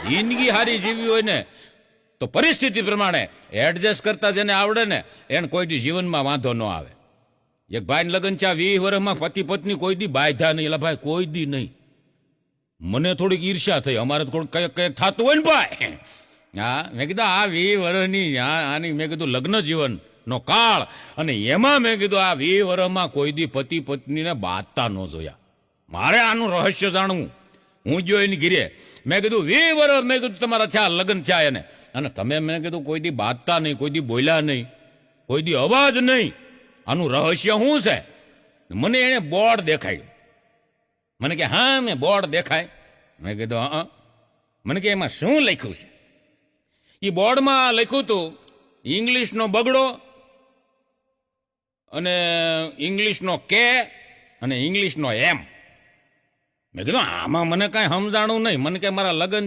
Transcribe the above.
જિંદગી હારી જીવવી હોય ને તો પરિસ્થિતિ પ્રમાણે એડજસ્ટ કરતા જેને આવડે ને એને કોઈ દી જીવનમાં વાંધો ન આવે. એક ભાઈ લગ્ન છે 20 વર્ષમાં પતિ પત્ની કોઈ દી બાંધ્યા નહીં. એટલે ભાઈ કોઈ દી નહીં. મને થોડીક ઈર્ષ્યા થઈ. અમારે થોડુંક કંઈક થતું હોય ને ભાઈ. હા, મેં કીધું આ 20 વર્ષની આની મેં કીધું લગ્ન જીવનનો કાળ, અને એમાં મેં કીધું આ 20 વર્ષમાં કોઈ દી પતિ પત્નીને બાંધતા ન જોયા. મારે આનું રહસ્ય જાણવું. હું જો એની ઘીરે મેં કીધું 20 વર્ષ મેં કીધું તમારા થયા લગ્ન થયા એને, અને તમે મેં કીધું કોઈ દી બાંધતા નહીં, કોઈ દી બોલ્યા નહીં, કોઈ દી અવાજ નહીં. આનું રહસ્ય શું છે? મને એને બોર્ડ દેખાડ્યું. મને કે હા મેં બોર્ડ દેખાય. મેં કીધું હા. મને કે એમાં શું લખ્યું છે? એ બોર્ડમાં લખ્યું હતું ઇંગ્લિશનો બગડો અને ઇંગ્લિશનો કે અને ઇંગ્લિશનો એમ. મેં કીધું આમાં મને કાંઈ સમજાણું નહીં. મને કે મારા લગ્ન